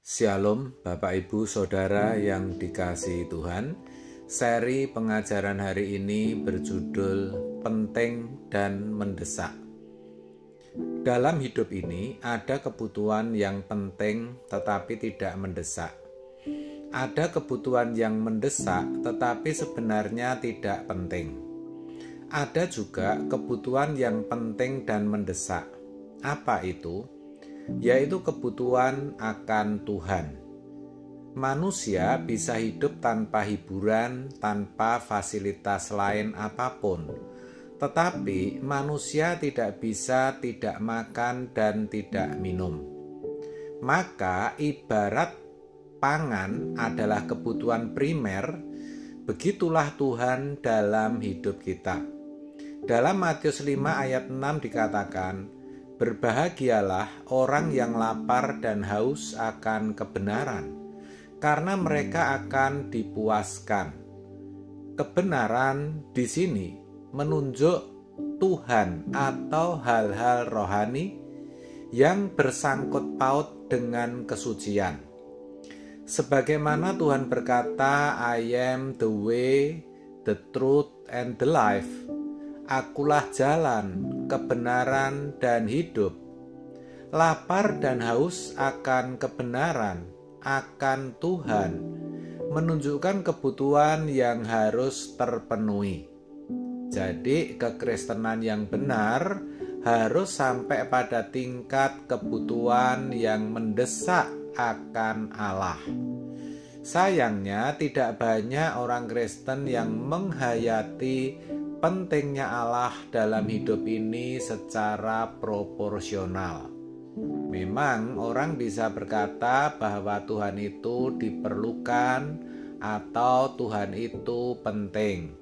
Shalom Bapak Ibu Saudara yang dikasihi Tuhan. Seri pengajaran hari ini berjudul Penting dan Mendesak. Dalam hidup ini ada kebutuhan yang penting tetapi tidak mendesak. Ada kebutuhan yang mendesak tetapi sebenarnya tidak penting. Ada juga kebutuhan yang penting dan mendesak. Apa itu? Yaitu kebutuhan akan Tuhan. Manusia bisa hidup tanpa hiburan, tanpa fasilitas lain apapun. Tetapi manusia tidak bisa tidak makan dan tidak minum. Maka ibarat pangan adalah kebutuhan primer, begitulah Tuhan dalam hidup kita. Dalam Matius 5 ayat 6 dikatakan, "Berbahagialah orang yang lapar dan haus akan kebenaran, karena mereka akan dipuaskan." Kebenaran di sini menunjuk Tuhan atau hal-hal rohani yang bersangkut paut dengan kesucian. Sebagaimana Tuhan berkata, "I am the way, the truth, and the life." Akulah jalan, kebenaran, dan hidup. Lapar dan haus akan kebenaran, akan Tuhan, menunjukkan kebutuhan yang harus terpenuhi. Jadi kekristenan yang benar harus sampai pada tingkat kebutuhan yang mendesak akan Allah. Sayangnya tidak banyak orang Kristen yang menghayati pentingnya Allah dalam hidup ini secara proporsional. Memang orang bisa berkata bahwa Tuhan itu diperlukan atau Tuhan itu penting.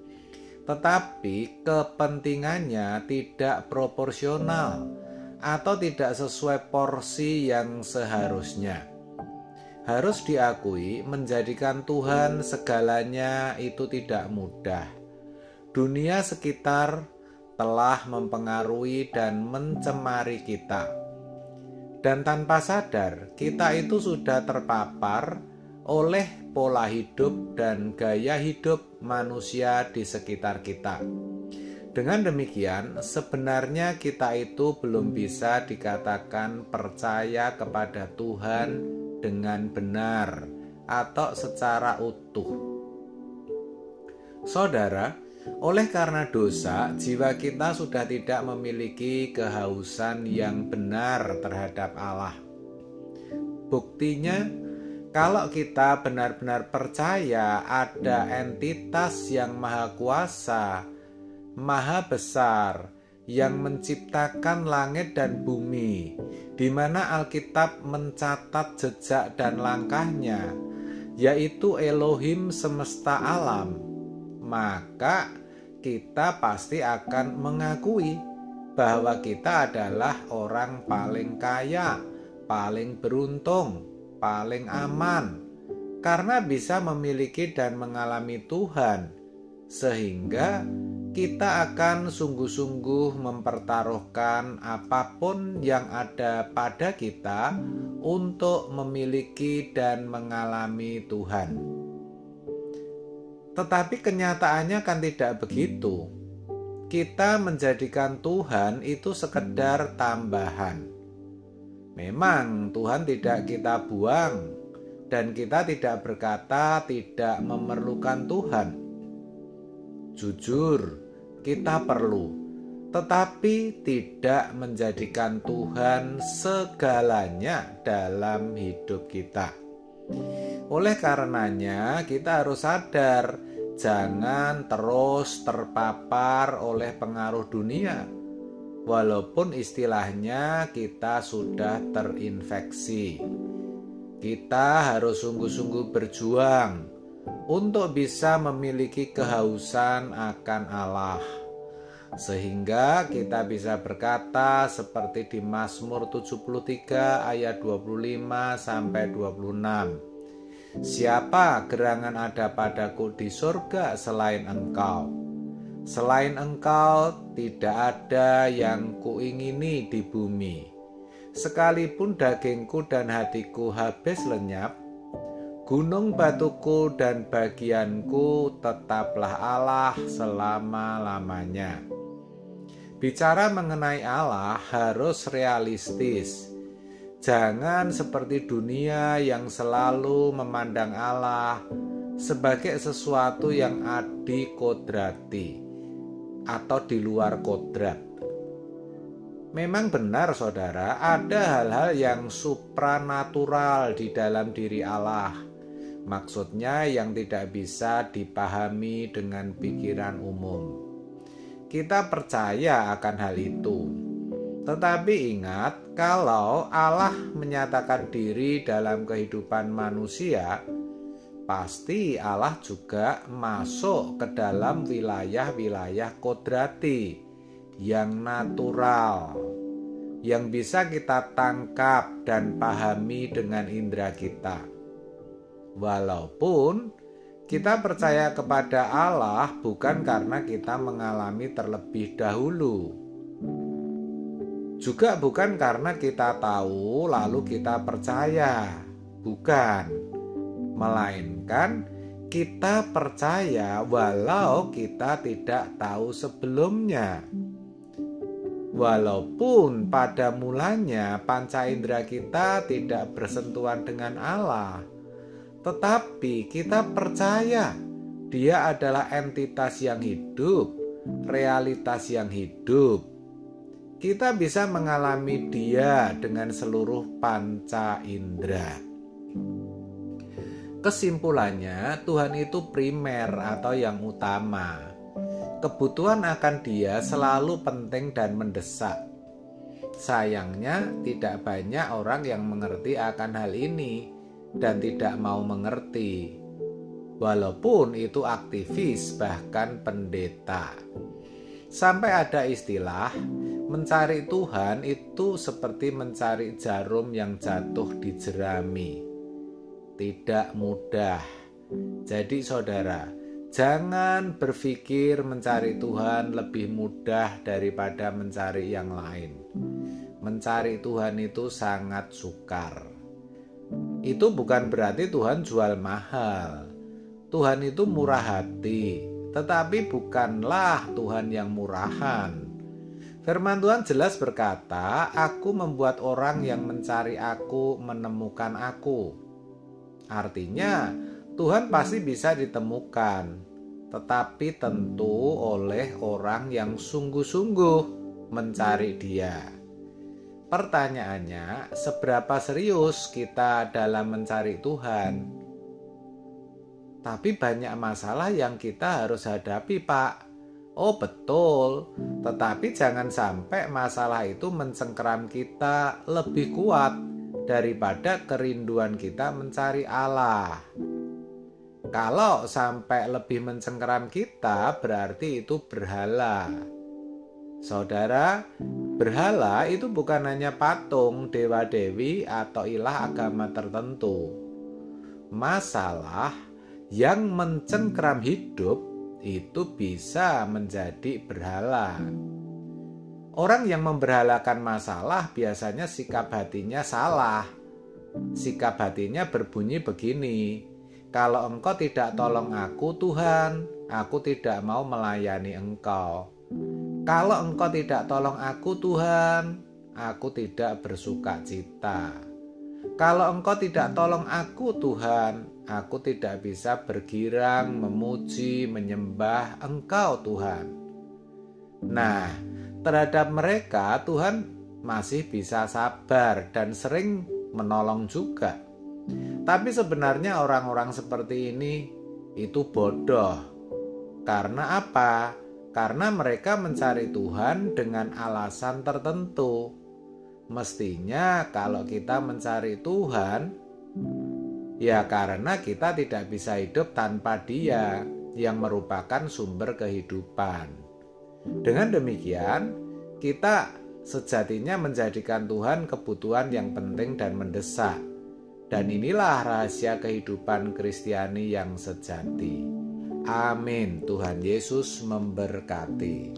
Tetapi kepentingannya tidak proporsional atau tidak sesuai porsi yang seharusnya. Harus diakui, menjadikan Tuhan segalanya itu tidak mudah. Dunia sekitar telah mempengaruhi dan mencemari kita. Dan tanpa sadar, kita itu sudah terpapar oleh pola hidup dan gaya hidup manusia di sekitar kita. Dengan demikian, sebenarnya kita itu belum bisa dikatakan percaya kepada Tuhan dengan benar atau secara utuh. Saudara, oleh karena dosa, jiwa kita sudah tidak memiliki kehausan yang benar terhadap Allah. Buktinya, kalau kita benar-benar percaya ada entitas yang maha kuasa, maha besar, yang menciptakan langit dan bumi, di mana Alkitab mencatat jejak dan langkahnya, yaitu Elohim semesta alam, maka kita pasti akan mengakui bahwa kita adalah orang paling kaya, paling beruntung, paling aman, karena bisa memiliki dan mengalami Tuhan, sehingga kita akan sungguh-sungguh mempertaruhkan apapun yang ada pada kita untuk memiliki dan mengalami Tuhan. Tetapi kenyataannya kan tidak begitu. Kita menjadikan Tuhan itu sekedar tambahan. Memang Tuhan tidak kita buang, dan kita tidak berkata tidak memerlukan Tuhan. Jujur, kita perlu, tetapi tidak menjadikan Tuhan segalanya dalam hidup kita. Oleh karenanya, kita harus sadar, jangan terus terpapar oleh pengaruh dunia, walaupun istilahnya kita sudah terinfeksi. Kita harus sungguh-sungguh berjuang untuk bisa memiliki kehausan akan Allah, sehingga kita bisa berkata seperti di Mazmur 73 ayat 25 sampai 26. "Siapa gerangan ada padaku di surga selain Engkau? Selain Engkau tidak ada yang kuingini di bumi. sekalipun dagingku dan hatiku habis lenyap, gunung batuku dan bagianku tetaplah Allah selama-lamanya. Bicara mengenai Allah harus realistis. Jangan seperti dunia yang selalu memandang Allah sebagai sesuatu yang adikodrati atau di luar kodrat. Memang benar saudara, ada hal-hal yang supranatural di dalam diri Allah. Maksudnya yang tidak bisa dipahami dengan pikiran umum. Kita percaya akan hal itu. Tetapi ingat, kalau Allah menyatakan diri dalam kehidupan manusia, pasti Allah juga masuk ke dalam wilayah-wilayah kodrati yang natural, yang bisa kita tangkap dan pahami dengan indera kita. Walaupun kita percaya kepada Allah bukan karena kita mengalami terlebih dahulu, juga bukan karena kita tahu lalu kita percaya, bukan. Melainkan kita percaya walau kita tidak tahu sebelumnya. Walaupun pada mulanya panca indera kita tidak bersentuhan dengan Allah, tetapi kita percaya Dia adalah entitas yang hidup, realitas yang hidup. Kita bisa mengalami Dia dengan seluruh panca indera. Kesimpulannya, Tuhan itu primer atau yang utama. Kebutuhan akan Dia selalu penting dan mendesak. Sayangnya, tidak banyak orang yang mengerti akan hal ini dan tidak mau mengerti, walaupun itu aktivis bahkan pendeta. Sampai ada istilah, mencari Tuhan itu seperti mencari jarum yang jatuh di jerami. Tidak mudah. Jadi saudara, jangan berpikir mencari Tuhan lebih mudah daripada mencari yang lain. Mencari Tuhan itu sangat sukar. Itu bukan berarti Tuhan jual mahal. Tuhan itu murah hati, tetapi bukanlah Tuhan yang murahan. Firman Tuhan jelas berkata, "Aku membuat orang yang mencari Aku menemukan Aku." Artinya, Tuhan pasti bisa ditemukan, tetapi tentu oleh orang yang sungguh-sungguh mencari Dia. Pertanyaannya, seberapa serius kita dalam mencari Tuhan? Tapi banyak masalah yang kita harus hadapi, Pak. Oh betul, tetapi jangan sampai masalah itu mencengkeram kita lebih kuat daripada kerinduan kita mencari Allah. Kalau sampai lebih mencengkeram kita, berarti itu berhala. Saudara, berhala itu bukan hanya patung, dewa-dewi, atau ilah agama tertentu. Masalah yang mencengkeram hidup itu bisa menjadi berhala. Orang yang memberhalakan masalah biasanya sikap hatinya salah. Sikap hatinya berbunyi begini, "Kalau Engkau tidak tolong aku Tuhan, aku tidak mau melayani Engkau. Kalau Engkau tidak tolong aku Tuhan, aku tidak bersuka cita. Kalau Engkau tidak tolong aku Tuhan, aku tidak bisa bergirang, memuji, menyembah Engkau Tuhan." Nah, terhadap mereka Tuhan masih bisa sabar dan sering menolong juga. Tapi sebenarnya orang-orang seperti ini itu bodoh. Karena apa? Karena mereka mencari Tuhan dengan alasan tertentu. Mestinya kalau kita mencari Tuhan, ya karena kita tidak bisa hidup tanpa Dia yang merupakan sumber kehidupan. Dengan demikian, kita sejatinya menjadikan Tuhan kebutuhan yang penting dan mendesak. Dan inilah rahasia kehidupan Kristiani yang sejati. Amin. Tuhan Yesus memberkati.